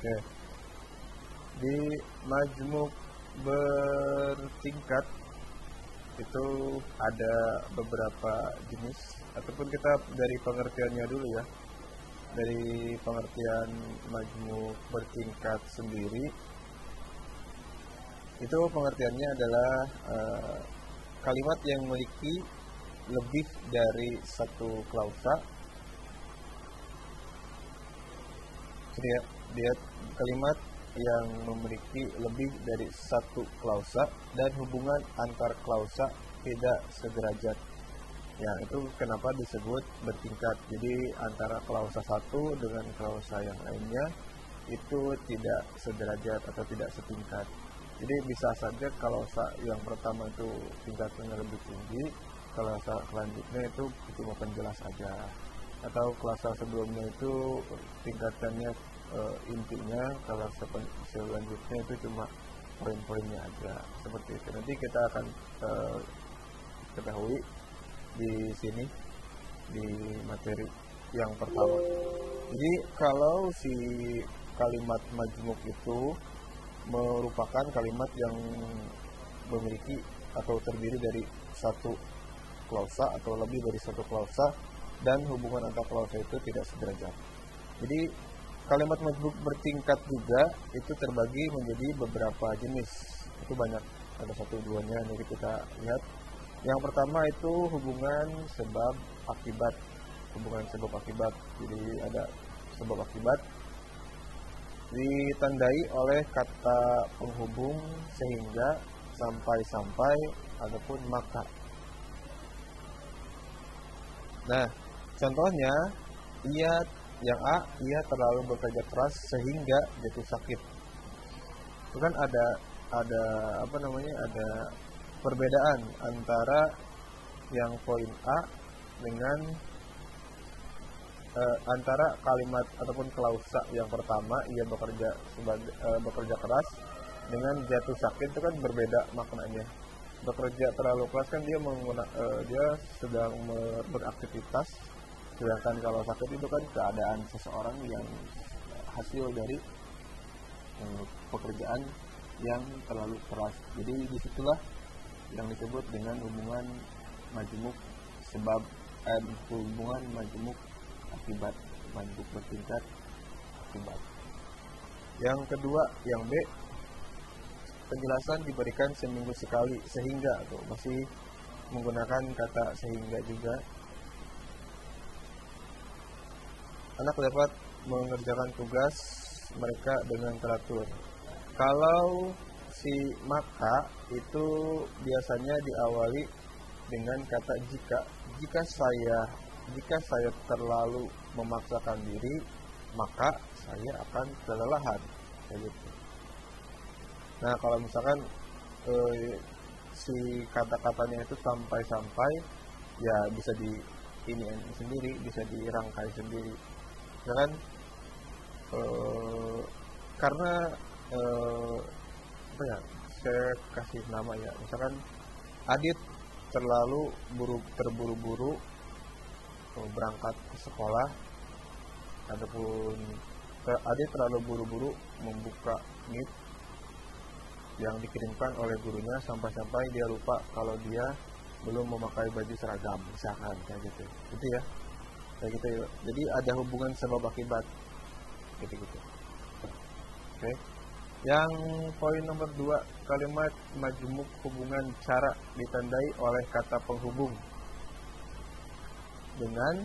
Oke. Di majmuk bertingkat itu ada beberapa jenis, ataupun kita dari pengertiannya dulu ya. Dari pengertian majmuk bertingkat sendiri, itu pengertiannya adalah kalimat yang memiliki lebih dari satu klausa. Jadi ya, dia kalimat yang memiliki lebih dari satu klausa dan hubungan antar klausa tidak sederajat. Ya, itu kenapa disebut bertingkat. Jadi antara klausa satu dengan klausa yang lainnya itu tidak sederajat atau tidak setingkat. Jadi bisa saja klausa yang pertama itu tingkatannya lebih tinggi, klausa selanjutnya itu cuma penjelas saja, atau klausa sebelumnya itu tingkatannya intinya, kalau selanjutnya itu cuma poin-poinnya aja, seperti itu. Nanti kita akan ketahui di sini di materi yang pertama. Jadi kalau si kalimat majmuk itu merupakan kalimat yang memiliki atau terdiri dari satu klausa atau lebih dari satu klausa dan hubungan antar klausa itu tidak sederajat. Jadi kalimat majmuk bertingkat juga itu terbagi menjadi beberapa jenis. Itu banyak, ada satu duanya. Jadi kita lihat. Yang pertama itu hubungan sebab akibat. Hubungan sebab akibat. Jadi ada sebab akibat ditandai oleh kata penghubung sehingga, sampai-sampai, ataupun maka. Nah, contohnya yang A, ia terlalu bekerja keras sehingga jatuh sakit. Itu kan ada perbedaan antara yang poin A dengan antara kalimat ataupun klausa yang pertama, ia bekerja keras, dengan jatuh sakit. Itu kan berbeda maknanya. Bekerja terlalu keras kan dia sedang beraktivitas, sedangkan kalau sakit itu kan keadaan seseorang yang hasil dari pekerjaan yang terlalu keras. Jadi disitulah yang disebut dengan hubungan majmuk sebab hubungan majmuk akibat, majmuk bertingkat akibat. Yang kedua, yang B, penjelasan diberikan seminggu sekali sehingga, atau masih menggunakan kata sehingga juga. Anak dapat mengerjakan tugas mereka dengan teratur. Kalau si maka itu biasanya diawali dengan kata jika. Jika saya terlalu memaksakan diri, maka saya akan kelelahan. Kayak gitu. Nah, kalau misalkan si kata-katanya itu sampai-sampai, ya bisa sendiri, bisa dirangkai sendiri. Misalkan karena saya kasih nama ya, misalkan Adit terlalu terburu-buru berangkat ke sekolah, ataupun Adit terlalu buru-buru membuka Meet yang dikirimkan oleh gurunya, sampai-sampai dia lupa kalau dia belum memakai baju seragam, misalkan kayak gitu. Gitu ya. Kayak gitu ya. Jadi ada hubungan sebab akibat. Gitu. Oke. Yang poin nomor 2, kalimat majmuk hubungan cara ditandai oleh kata penghubung dengan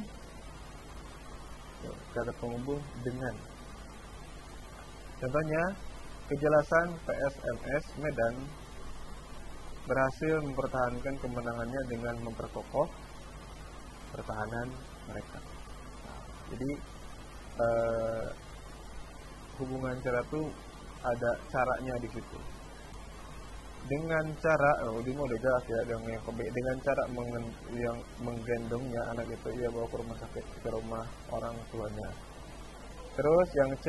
Contohnya, kejelasan PSMS Medan berhasil mempertahankan kemenangannya dengan memperkokoh pertahanan mereka. Jadi hubungan cara itu ada caranya di situ. Dengan cara, ini udah jelas ya, dengan cara yang menggendongnya anak itu, ia bawa ke rumah sakit, ke rumah orang tuanya. Terus yang C,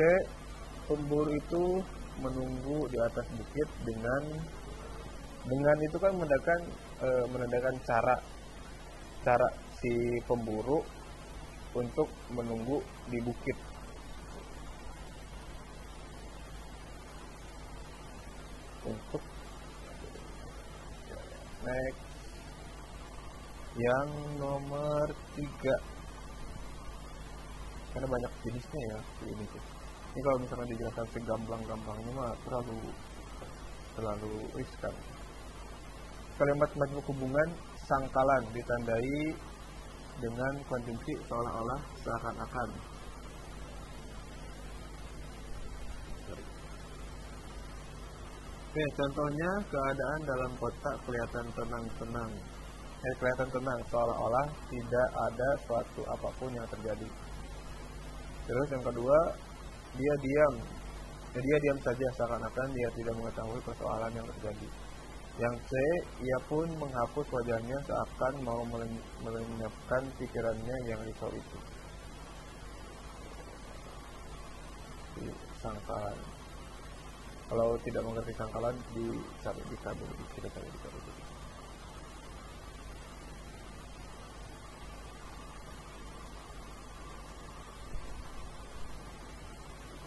pemburu itu menunggu di atas bukit dengan itu kan menandakan cara si pemburu untuk menunggu di bukit. Yang nomor 3, karena banyak jenisnya ya ini tuh. Ini kalau misalnya dijelaskan segamblang-gamblangnya mah terlalu riskan. Kalimat majmuk hubungan sangkalan ditandai dengan konjungsi seolah-olah seakan-akan. Oke, contohnya keadaan dalam kota kelihatan tenang-tenang. Kelihatan tenang seolah-olah tidak ada suatu apapun yang terjadi. Terus yang kedua, dia diam saja seakan-akan dia tidak mengetahui persoalan yang terjadi. Yang C, ia pun menghapus wajahnya seakan mau melenyapkan pikirannya yang risau itu. Sangkalan. Kalau tidak mengerti sangkalan, dicari dulu.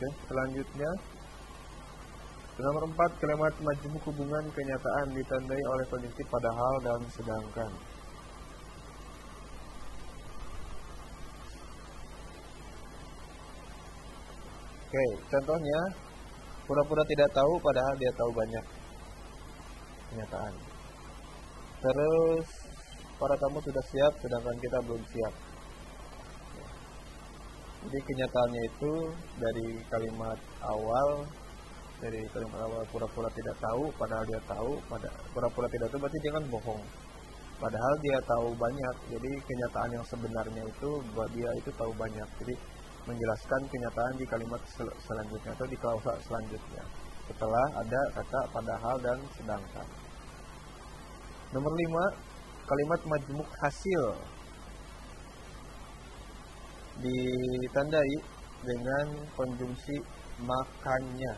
Oke, selanjutnya nomor 4, kalimat majmuk hubungan kenyataan ditandai oleh konjungsi padahal dan sedangkan. Oke, contohnya pura-pura tidak tahu padahal dia tahu banyak. Kenyataan. Terus para tamu sudah siap sedangkan kita belum siap. Jadi kenyataannya itu dari kalimat awal pura-pura tidak tahu padahal dia tahu, pura-pura tidak tahu berarti dia kan bohong. Padahal dia tahu banyak. Jadi kenyataan yang sebenarnya itu bahwa dia itu tahu banyak. Jadi menjelaskan kenyataan di kalimat selanjutnya atau di klausa selanjutnya setelah ada kata padahal dan sedangkan. Nomor 5, kalimat majmuk hasil ditandai dengan konjungsi makanya.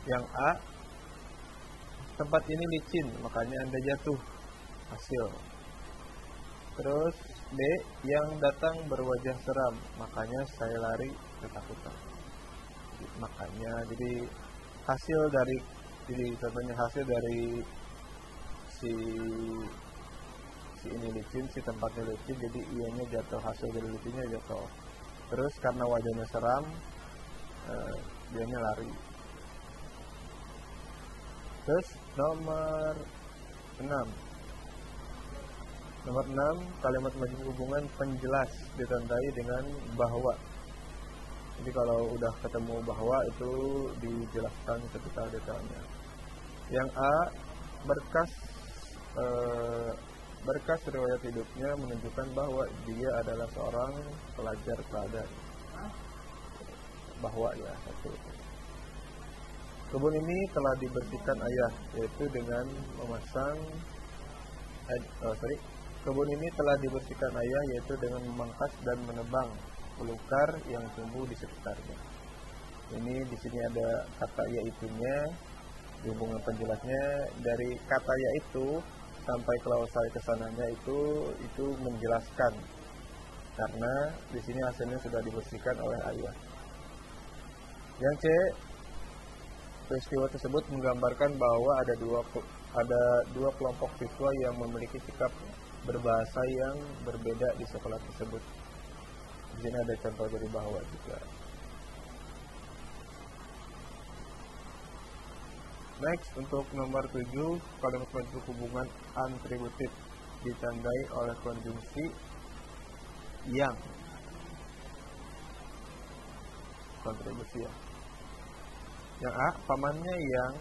Yang A, tempat ini licin makanya Anda jatuh, hasil. Terus B, yang datang berwajah seram makanya saya lari ketakutan. Makanya jadi contohnya hasil dari si ini licin, si tempatnya licin, jadi ianya jatuh, hasil dari licinnya jatuh. Terus karena wajahnya seram, dianya lari. Terus nomor 6, kalimat majmuk hubungan penjelas ditandai dengan bahwa. Jadi kalau udah ketemu bahwa itu dijelaskan sedetail-detailnya. Yang A, berkas riwayat hidupnya menunjukkan bahwa dia adalah seorang pelajar teladan. Bahwa ya satu. Kebun ini telah dibersihkan ayah, yaitu dengan memasang Kebun ini telah dibersihkan ayah, yaitu dengan memangkas dan menebang belukar yang tumbuh di sekitarnya. Ini di sini ada kata yaitunya, di hubungan penjelasnya dari kata yaitu sampai klausa kesananya itu menjelaskan, karena di sini hasilnya sudah dibersihkan oleh ayah. Yang C, peristiwa tersebut menggambarkan bahwa ada dua kelompok siswa yang memiliki sikap berbahasa yang berbeda di sekolah tersebut. Di sini ada contoh dari bahwa juga. Next, untuk nomor 7, kalimat majmuk hubungan atributif ditandai oleh konjungsi yang. Kontribusi ya. Yang A, pamannya yang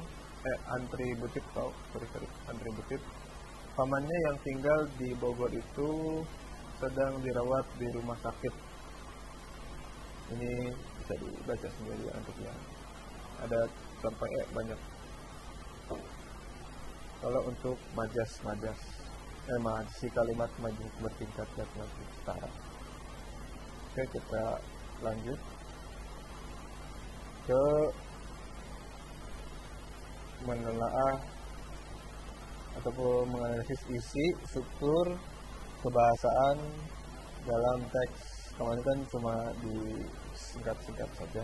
atributif atributif. Pamannya yang tinggal di Bogor itu sedang dirawat di rumah sakit. Ini bisa dibaca sendiri untuknya. Ada sampai banyak. Kalau untuk majas si kalimat majmuk bertingkat dan majmuk setara. Oke, kita lanjut ke menelaah ataupun menganalisis isi, struktur, kebahasaan dalam teks. Kemarin kan cuma disingkat-singkat saja.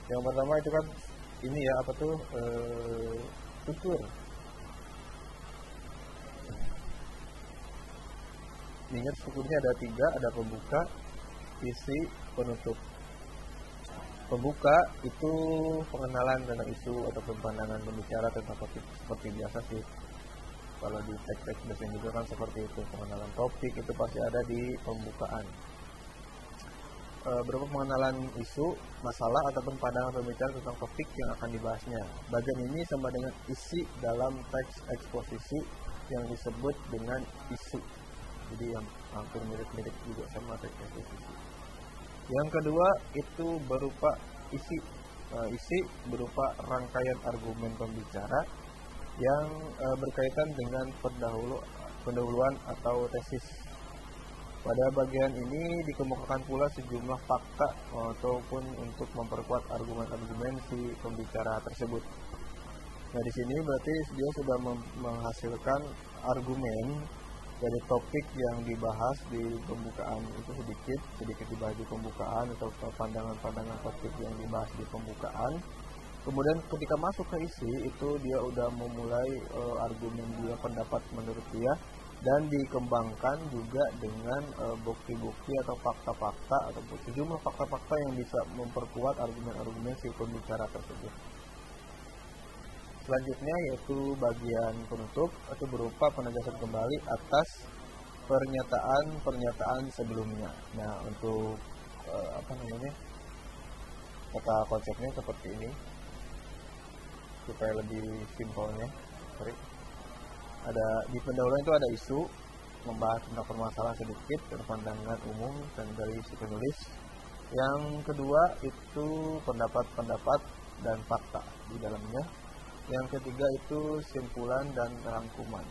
Yang pertama itu kan ini ya apa tuh tutur. Ingat strukturnya ada 3, ada pembuka, isi, penutup. Pembuka itu pengenalan tentang isu ataupun pandangan pembicara tentang topik seperti biasa sih. Kalau di teks-teks biasanya juga kan seperti itu, pengenalan topik itu pasti ada di pembukaan. Berupa pengenalan isu, masalah ataupun pandangan pembicara tentang topik yang akan dibahasnya. Bagian ini sama dengan isi dalam teks eksposisi yang disebut dengan isu. Jadi yang hampir mirip-mirip juga sama teks eksposisi. Yang kedua itu berupa isi. Isi berupa rangkaian argumen pembicara yang berkaitan dengan pendahuluan atau tesis. Pada bagian ini dikemukakan pula sejumlah fakta ataupun untuk memperkuat argumen-argumen si pembicara tersebut. Nah, di sini berarti dia sudah menghasilkan argumen dari topik yang dibahas di pembukaan itu sedikit dibahas di pembukaan atau pandangan-pandangan topik yang dibahas di pembukaan. Kemudian ketika masuk ke isi itu dia udah memulai argumen dia, pendapat menurut dia, dan dikembangkan juga dengan bukti-bukti atau fakta-fakta atau sejumlah fakta-fakta yang bisa memperkuat argumen-argumen si pembicara tersebut. Selanjutnya yaitu bagian penutup atau berupa penegasan kembali atas pernyataan-pernyataan sebelumnya. Nah, untuk kata konsepnya seperti ini supaya lebih simpelnya. Ada di pendahuluan itu ada isu, membahas tentang permasalahan sedikit dan pandangan umum dan dari si penulis. Yang kedua itu pendapat-pendapat dan fakta di dalamnya. Yang ketiga itu simpulan dan rangkuman.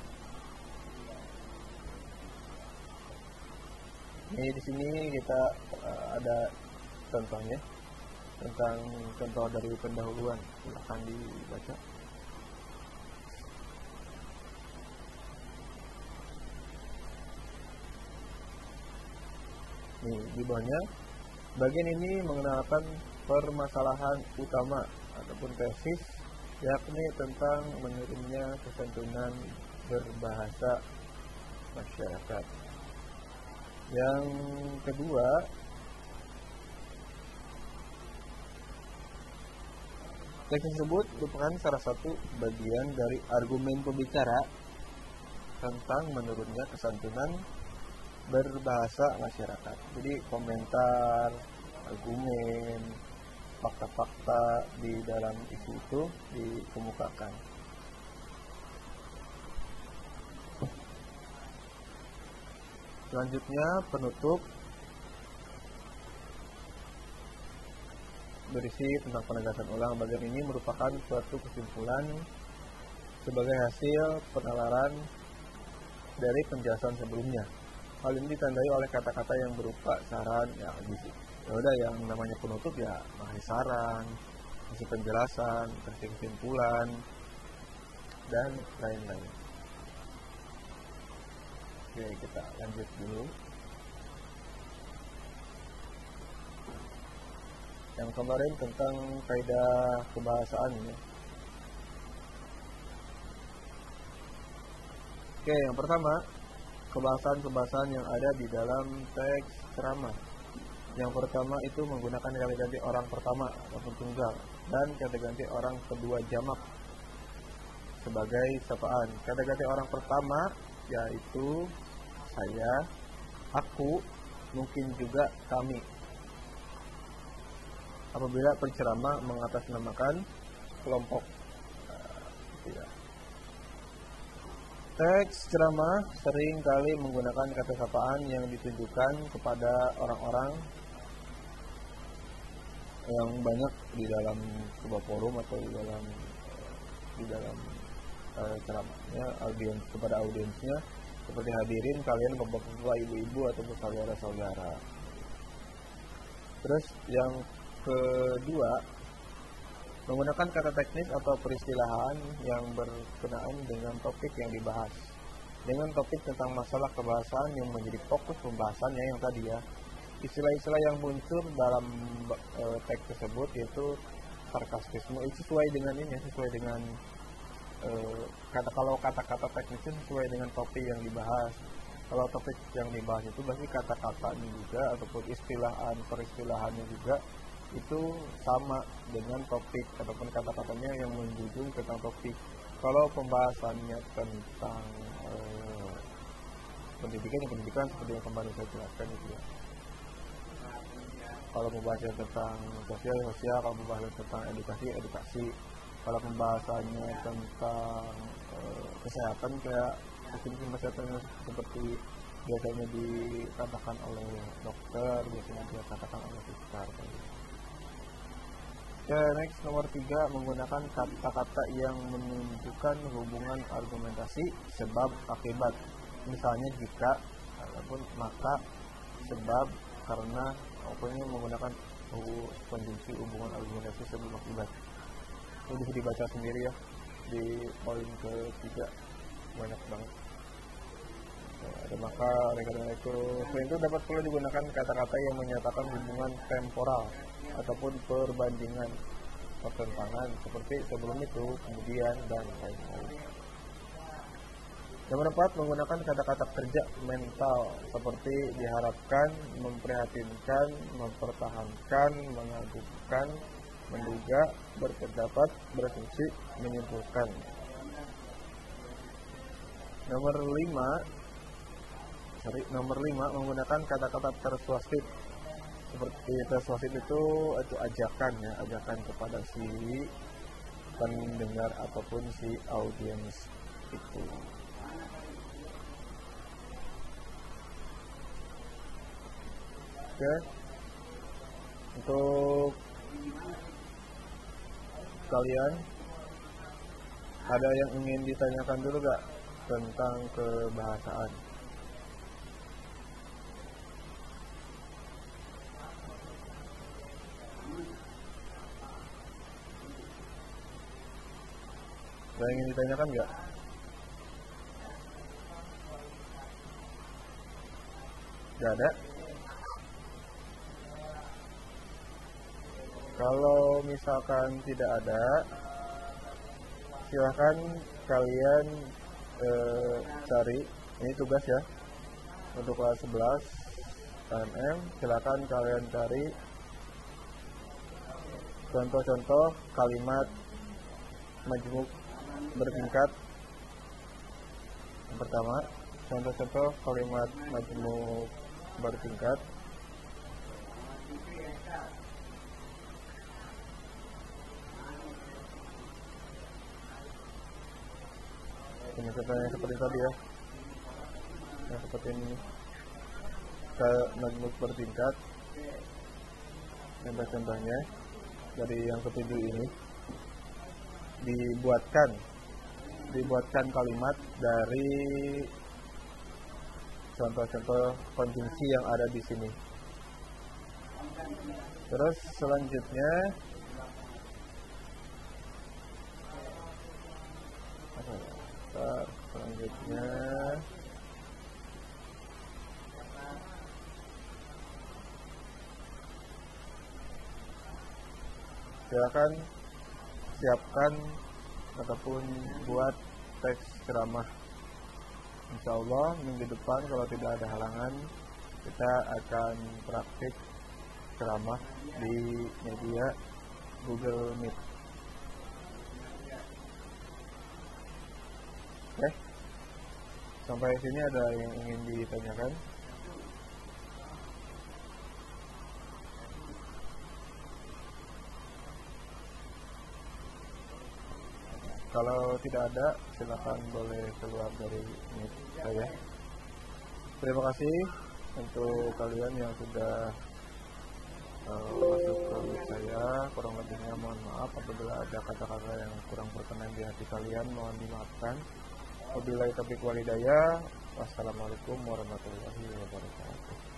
Ini di sini kita ada contohnya tentang contoh dari pendahuluan. Silakan dibaca. Di bawahnya, bagian ini mengenalkan permasalahan utama ataupun tesis, yakni tentang mengirimnya kesantunan berbahasa masyarakat. Yang kedua, teks tersebut merupakan salah satu bagian dari argumen pembicara tentang menurunnya kesantunan berbahasa masyarakat. Jadi komentar, argumen, fakta-fakta di dalam isu itu dikemukakan. Selanjutnya penutup berisi tentang penegasan ulang. Bagian ini merupakan suatu kesimpulan sebagai hasil penalaran dari penjelasan sebelumnya. Hal ini ditandai oleh kata-kata yang berupa saran, ya udah yang namanya penutup ya kasih saran, kasih penjelasan, kasih kesimpulan dan lain-lain. Oke, kita lanjut dulu. Yang kemarin tentang kaidah kebahasaan ya. Oke, yang pertama kebahasan-kebahasan yang ada di dalam teks ceramah. Yang pertama itu menggunakan kata ganti orang pertama ataupun tunggal dan kata ganti orang kedua jamak sebagai sapaan. Kata ganti orang pertama yaitu saya, aku, mungkin juga kami. Apabila penceramah mengatasnamakan kelompok. Teks ceramah sering kali menggunakan kata sapaan yang ditujukan kepada orang-orang yang banyak di dalam sebuah forum atau di dalam ceramahnya, audiens, kepada audiensnya seperti hadirin kalian, bapak-bapak, ibu-ibu atau saudara-saudara. Terus yang kedua, menggunakan kata teknis atau peristilahan yang berkenaan dengan topik yang dibahas. Dengan topik tentang masalah kebahasaan yang menjadi fokus pembahasannya yang tadi ya. Istilah-istilah yang muncul dalam teks tersebut yaitu sarkastisme itu sesuai dengan ini, sesuai dengan kalau kata-kata teknisnya sesuai dengan topik yang dibahas. Kalau topik yang dibahas itu berarti kata-katanya juga ataupun peristilahannya juga itu sama dengan topik ataupun kata-katanya yang menjunjung tentang topik. Kalau pembahasannya tentang pendidikan seperti yang kemarin saya jelaskan itu ya. Kalau pembahasan tentang sosial, kalau pembahasan tentang edukasi. Kalau pembahasannya tentang kesehatan kayak sistem kesehatan seperti biasanya dikatakan oleh dokter, biasanya dikatakan oleh psikiater. Next, nomor 3, menggunakan kata-kata yang menunjukkan hubungan argumentasi sebab akibat. Misalnya jika ataupun maka, sebab, karena, pokoknya menggunakan konjungsi hubungan argumentasi sebab akibat. Ini bisa dibaca sendiri ya di poin ke-3, banyak banget. Ada maka, karena itu. Selain itu dapat pula digunakan kata-kata yang menyatakan hubungan temporal ataupun perbandingan pertentangan seperti sebelum itu, kemudian, dan lain-lain. Nomor 4, menggunakan kata-kata kerja mental seperti diharapkan, memprihatinkan, mempertahankan, mengagumkan, menduga, berpendapat, berasumsi, menyimpulkan. Nomor 5, menggunakan kata-kata persuasif. Seperti persuasif itu ajakan ya, ajakan kepada si pendengar ataupun si audiens itu. Oke. Untuk kalian ada yang ingin ditanyakan dulu gak tentang kebahasaan? Ada yang ingin ditanyakan gak? Gak ada? Kalau misalkan tidak ada, silahkan kalian cari, ini tugas ya untuk kelas 11 KMM, silahkan kalian cari contoh-contoh kalimat majmuk bertingkat. Yang pertama, contoh-contoh kalimat majmuk bertingkat. Ini contohnya seperti tadi ya, yang seperti ini, majmuk bertingkat. Contoh-contohnya dari yang ketujuh ini dibuatkan kalimat dari contoh-contoh konjungsi yang ada di sini. Terus selanjutnya silakan siapkan ataupun buat teks ceramah. Insyaallah minggu depan kalau tidak ada halangan kita akan praktik ceramah di media Google Meet. Oke, sampai sini ada yang ingin ditanyakan? Kalau tidak ada, silakan boleh keluar dari Meet saya. Terima kasih untuk kalian yang sudah masuk ke Meet saya. Kurang lebihnya mohon maaf apabila ada kata-kata yang kurang berkenan di hati kalian, mohon dimaafkan. Wabillahi taufiq wal hidayah. Wassalamualaikum warahmatullahi wabarakatuh.